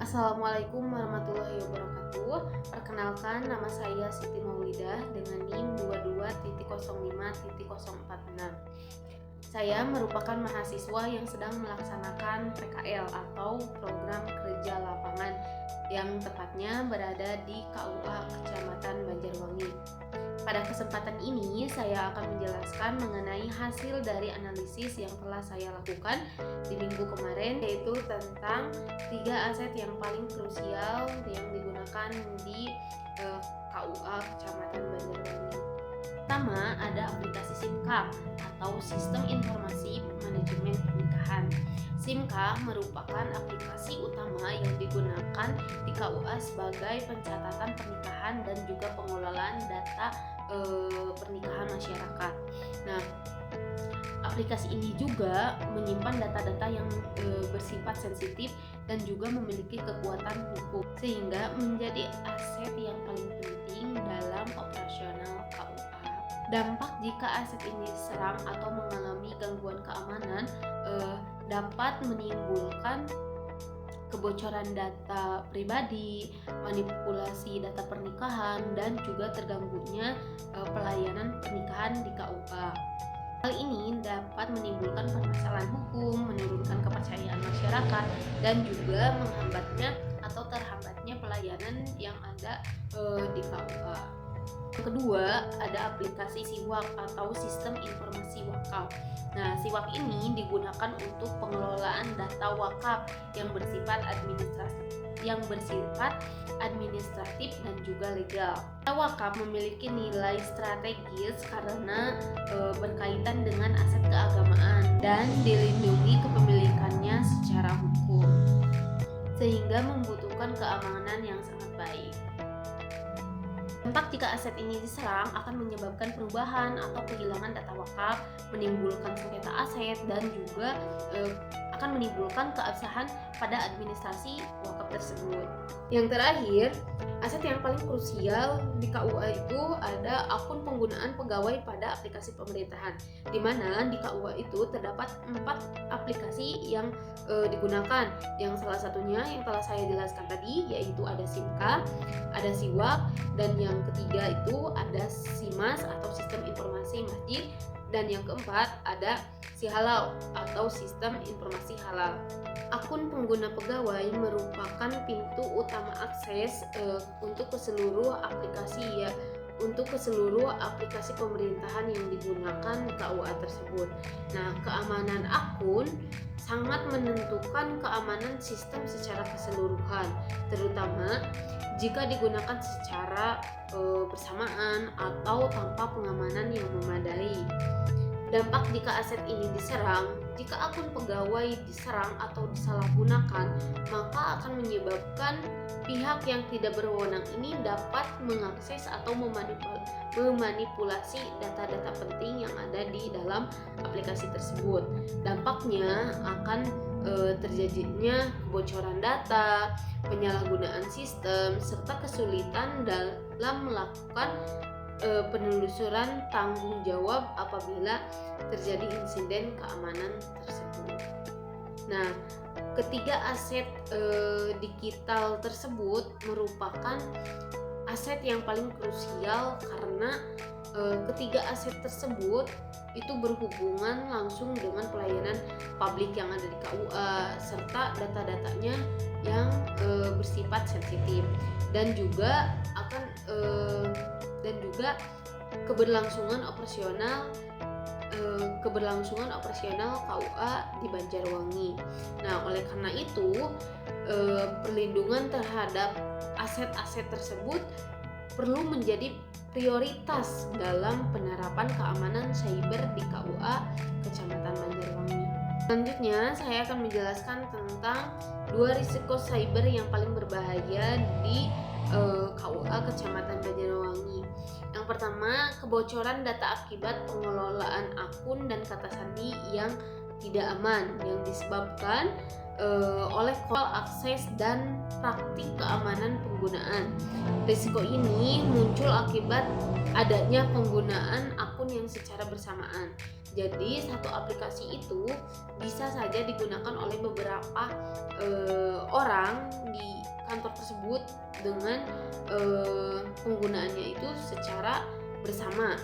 Assalamualaikum warahmatullahi wabarakatuh. Perkenalkan, nama saya Siti Maulidah dengan NIM 22.05.046. Saya merupakan mahasiswa yang sedang melaksanakan PKL atau Program Kerja Lapangan yang tepatnya berada di KUA Kecamatan Banjarwangi. Pada kesempatan ini saya akan menjelaskan mengenai hasil dari analisis yang telah saya lakukan di minggu kemarin, yaitu tentang 3 aset yang paling krusial yang digunakan di KUA Kecamatan Banjarwangi. Pertama, ada aplikasi SIMKA atau Sistem Informasi Manajemen Pernikahan. SIMKA merupakan aplikasi utama yang digunakan di KUA sebagai pencatatan pernikahan dan juga pengelolaan data pernikahan masyarakat. Nah, aplikasi ini juga menyimpan data-data yang bersifat sensitif dan juga memiliki kekuatan hukum, sehingga menjadi aset yang paling penting dalam operasional KUA. Dampak jika aset ini diserang atau mengalami gangguan keamanan dapat menimbulkan kebocoran data pribadi, manipulasi data pernikahan, dan juga terganggunya pelayanan pernikahan di KUA. Hal ini dapat menimbulkan permasalahan hukum, menurunkan kepercayaan masyarakat, dan juga menghambatnya atau terhambatnya pelayanan yang ada di KUA. Yang kedua, ada aplikasi SIWAK atau Sistem Informasi Wakaf. Nah, SIWAK ini digunakan untuk pengelolaan data wakaf yang bersifat administratif dan juga legal. Data wakaf memiliki nilai strategis karena berkaitan dengan aset keagamaan dan dilindungi kepemilikannya secara hukum, sehingga membutuhkan keamanan yang sangat baik. Dampak jika aset ini diserang akan menyebabkan perubahan atau kehilangan data wakaf, menimbulkan sengketa aset, dan juga akan menimbulkan keabsahan pada administrasi wakaf tersebut. Yang terakhir, aset yang paling krusial di KUA itu ada akun penggunaan pegawai pada aplikasi pemerintahan, di mana di KUA itu terdapat 4 aplikasi yang digunakan. Yang salah satunya yang telah saya jelaskan tadi, yaitu ada SIMKA, ada SIWAK, dan yang ketiga itu ada SIMAS atau Sistem Informasi Masjid, dan yang keempat ada SIHalal atau Sistem Informasi Halal. Akun pengguna pegawai merupakan pintu utama akses untuk ke seluruh aplikasi pemerintahan yang digunakan di KUA tersebut. Nah, keamanan akun sangat menentukan keamanan sistem secara keseluruhan, terutama jika digunakan secara bersamaan atau tanpa pengamanan yang memadai. Dampak jika aset ini diserang, jika akun pegawai diserang atau disalahgunakan, maka akan menyebabkan pihak yang tidak berwenang ini dapat mengakses atau memanipulasi data-data penting yang ada di dalam aplikasi tersebut. Dampaknya akan terjadinya kebocoran data, penyalahgunaan sistem, serta kesulitan dalam melakukan penelusuran tanggung jawab apabila terjadi insiden keamanan tersebut. Nah, ketiga aset digital tersebut merupakan aset yang paling krusial karena ketiga aset tersebut itu berhubungan langsung dengan pelayanan publik yang ada di KUA, serta data-datanya yang bersifat sensitif, dan juga keberlangsungan operasional KUA di Banjarwangi. Nah, oleh karena itu perlindungan terhadap aset-aset tersebut perlu menjadi prioritas dalam penerapan keamanan cyber di KUA Kecamatan Banjarwangi. Selanjutnya, saya akan menjelaskan tentang 2 risiko cyber yang paling berbahaya di KUA Kecamatan Banjarwangi. Yang pertama, kebocoran data akibat pengelolaan akun dan kata sandi yang tidak aman yang disebabkan oleh akses dan praktik keamanan penggunaan. Risiko ini muncul akibat adanya penggunaan akun yang secara bersamaan. Jadi satu aplikasi itu bisa saja digunakan oleh beberapa orang di kantor tersebut dengan penggunaannya itu secara bersama.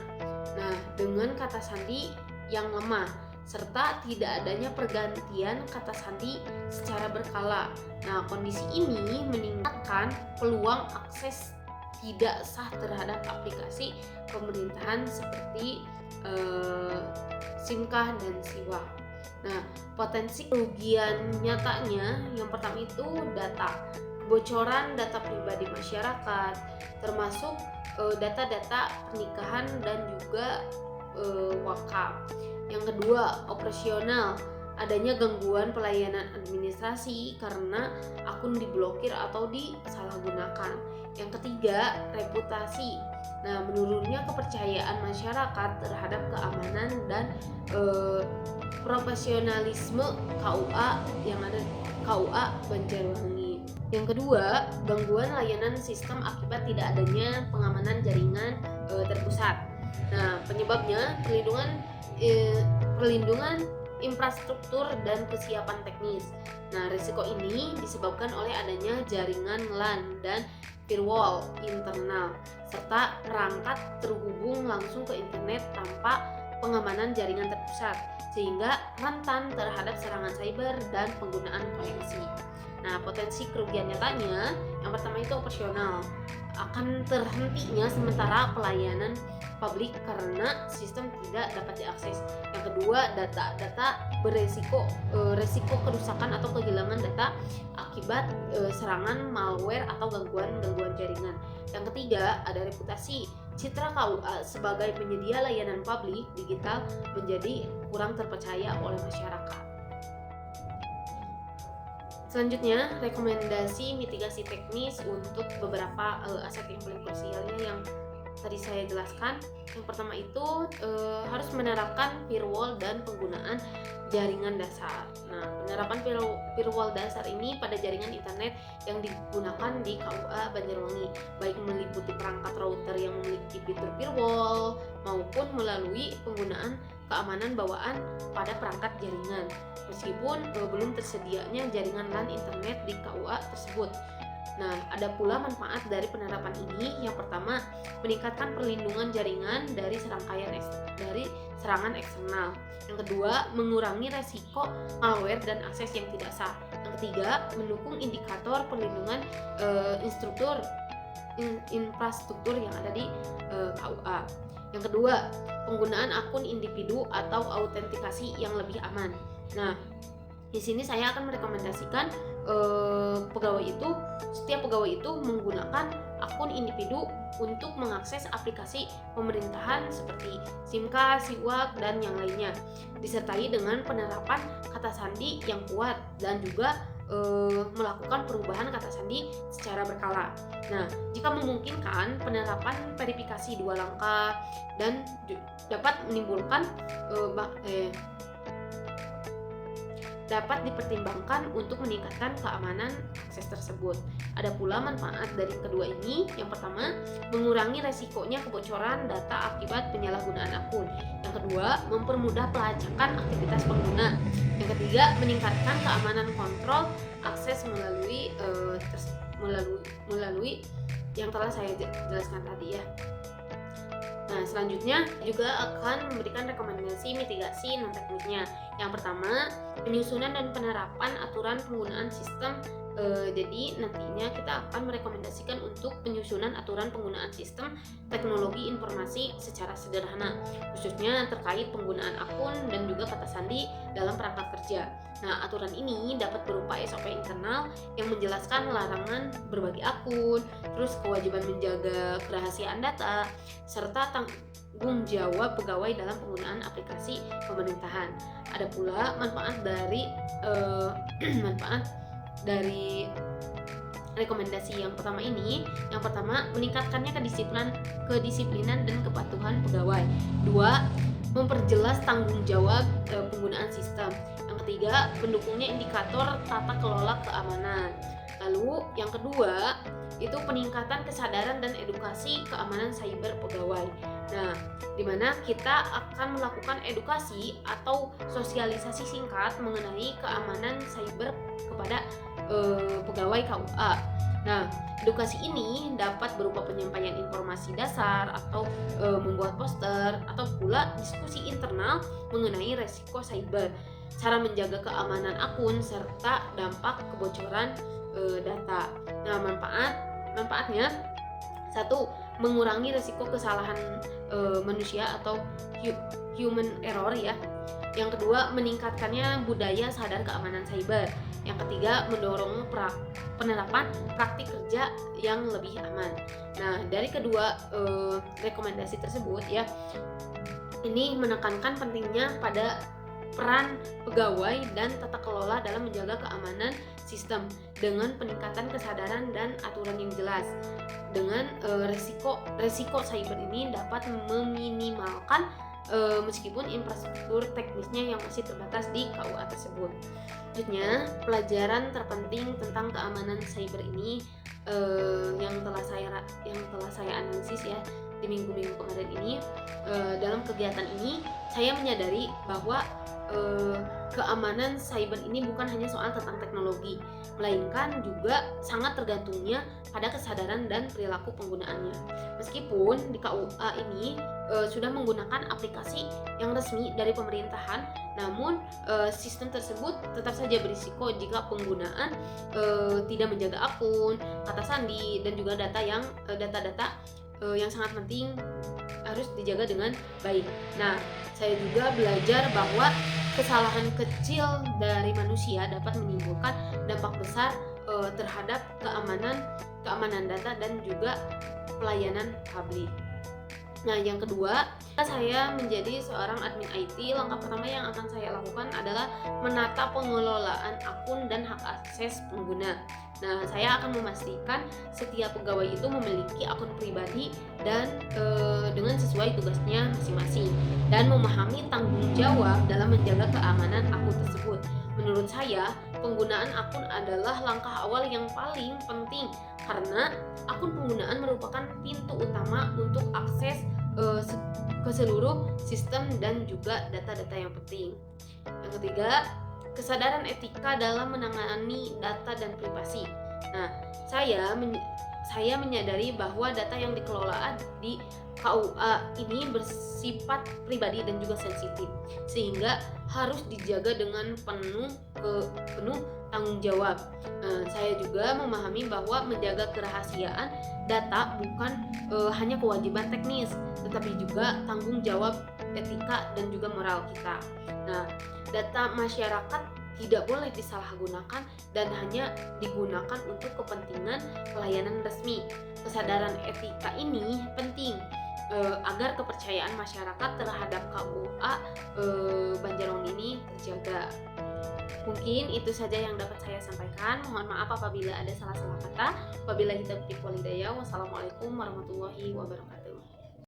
Nah, dengan kata sandi yang lemah serta tidak adanya pergantian kata sandi secara berkala. Nah, kondisi ini meningkatkan peluang akses tidak sah terhadap aplikasi pemerintahan seperti SIMKAH dan SIWAK. Nah, potensi kerugian nyatanya yang pertama itu data, kebocoran data pribadi masyarakat, termasuk data-data pernikahan dan juga wakaf. Yang kedua, operasional, adanya gangguan pelayanan administrasi karena akun diblokir atau disalahgunakan. Yang ketiga, reputasi. Nah, menurunnya kepercayaan masyarakat terhadap keamanan dan profesionalisme KUA yang ada KUA Banjarwangi. Yang kedua, gangguan layanan sistem akibat tidak adanya pengamanan jaringan terpusat. Nah, penyebabnya perlindungan infrastruktur dan kesiapan teknis. Nah, risiko ini disebabkan oleh adanya jaringan LAN dan firewall internal serta perangkat terhubung langsung ke internet tanpa pengamanan jaringan terpusat sehingga rentan terhadap serangan cyber dan penggunaan koneksi. Nah, potensi kerugian nyatanya yang pertama itu operasional, akan terhentinya sementara pelayanan publik karena sistem tidak dapat diakses. Yang kedua, data beresiko resiko kerusakan atau kehilangan data akibat serangan malware atau gangguan jaringan. Yang ketiga, ada reputasi. Citra KUA sebagai penyedia layanan publik digital menjadi kurang terpercaya oleh masyarakat. Selanjutnya, rekomendasi mitigasi teknis untuk beberapa aset yang paling krusialnya yang tadi saya jelaskan. Yang pertama itu harus menerapkan firewall dan penggunaan jaringan dasar. Nah, penerapan firewall dasar ini pada jaringan internet yang digunakan di KUA Banjarwangi, baik meliputi perangkat router yang memiliki fitur firewall maupun melalui penggunaan keamanan bawaan pada perangkat jaringan, meskipun belum tersedianya jaringan LAN internet di KUA tersebut. Nah, ada pula manfaat dari penerapan ini. Yang pertama, meningkatkan perlindungan jaringan dari serangan eksternal. Yang kedua, mengurangi resiko malware dan akses yang tidak sah. Yang ketiga, mendukung indikator perlindungan infrastruktur yang ada di KUA. Yang kedua, penggunaan akun individu atau autentikasi yang lebih aman. Nah, di sini saya akan merekomendasikan setiap pegawai itu menggunakan akun individu untuk mengakses aplikasi pemerintahan seperti SIMKAH, SIWAK, dan yang lainnya, disertai dengan penerapan kata sandi yang kuat dan juga melakukan perubahan kata sandi secara berkala. Nah, jika memungkinkan, penerapan verifikasi 2 langkah dan dapat menimbulkan dapat dipertimbangkan untuk meningkatkan keamanan akses tersebut. Ada pula manfaat dari kedua ini. Yang pertama, mengurangi resikonya kebocoran data akibat penyalahgunaan akun. Yang kedua, mempermudah pelacakan aktivitas pengguna. Yang ketiga, meningkatkan keamanan kontrol akses melalui yang telah saya jelaskan tadi ya. Nah, selanjutnya juga akan memberikan rekomendasi mitigasi non teknisnya. Yang pertama, penyusunan dan penerapan aturan penggunaan sistem. Jadi nantinya kita akan merekomendasikan untuk penyusunan aturan penggunaan sistem teknologi informasi secara sederhana, khususnya terkait penggunaan akun dan juga kata sandi dalam perangkat kerja. Nah, aturan ini dapat berupa SOP internal yang menjelaskan larangan berbagi akun, terus kewajiban menjaga kerahasiaan data, serta tanggung jawab pegawai dalam penggunaan aplikasi pemerintahan. Ada pula manfaat dari rekomendasi yang pertama ini. Yang pertama, meningkatkannya kedisiplinan dan kepatuhan pegawai. 2, memperjelas tanggung jawab penggunaan sistem. Yang ketiga, pendukungnya indikator tata kelola keamanan. Lalu yang kedua itu peningkatan kesadaran dan edukasi keamanan cyber pegawai. Nah, di mana kita akan melakukan edukasi atau sosialisasi singkat mengenai keamanan cyber kepada pegawai KUA. Nah, edukasi ini dapat berupa penyampaian informasi dasar atau membuat poster atau pula diskusi internal mengenai resiko cyber, cara menjaga keamanan akun serta dampak kebocoran data. Nah, manfaatnya satu, mengurangi resiko kesalahan manusia atau human error ya. Yang kedua, meningkatkannya budaya sadar keamanan cyber. Yang ketiga, mendorong penerapan praktik kerja yang lebih aman. Nah, dari kedua rekomendasi tersebut ya, ini menekankan pentingnya pada peran pegawai dan tata kelola dalam menjaga keamanan sistem dengan peningkatan kesadaran dan aturan yang jelas. Dengan resiko cyber ini dapat meminimalkan meskipun infrastruktur teknisnya yang masih terbatas di KUA tersebut. Selanjutnya, pelajaran terpenting tentang keamanan cyber ini yang telah saya analisis ya di minggu-minggu kemarin ini. Dalam kegiatan ini saya menyadari bahwa keamanan cyber ini bukan hanya soal tentang teknologi, melainkan juga sangat tergantungnya pada kesadaran dan perilaku penggunaannya. Meskipun di KUA ini sudah menggunakan aplikasi yang resmi dari pemerintahan, namun sistem tersebut tetap saja berisiko jika penggunaan tidak menjaga akun, kata sandi, dan juga data yang sangat penting harus dijaga dengan baik. Nah, saya juga belajar bahwa kesalahan kecil dari manusia dapat menimbulkan dampak besar terhadap keamanan data dan juga pelayanan publik. Nah, yang kedua, saya menjadi seorang admin IT. Langkah pertama yang akan saya lakukan adalah menata pengelolaan akun dan hak akses pengguna. Nah, saya akan memastikan setiap pegawai itu memiliki akun pribadi dan dengan sesuai tugasnya masing-masing, dan memahami tanggung jawab dalam menjaga keamanan akun tersebut. Menurut saya, penggunaan akun adalah langkah awal yang paling penting karena akun penggunaan merupakan pintu utama untuk akses ke seluruh sistem dan juga data-data yang penting. Yang ketiga, kesadaran etika dalam menangani data dan privasi. Nah, saya menyadari bahwa data yang dikelola di KUA ini bersifat pribadi dan juga sensitif, sehingga harus dijaga dengan penuh tanggung jawab. Saya juga memahami bahwa menjaga kerahasiaan data bukan hanya kewajiban teknis, tetapi juga tanggung jawab etika dan juga moral kita. Nah, data masyarakat tidak boleh disalahgunakan dan hanya digunakan untuk kepentingan pelayanan resmi. Kesadaran etika ini penting agar kepercayaan masyarakat terhadap KUA Banjarmasin ini terjaga. Mungkin itu saja yang dapat saya sampaikan. Mohon maaf apabila ada salah-salah kata. Wabillahi taufiq wal hidayah. Wassalamualaikum warahmatullahi wabarakatuh.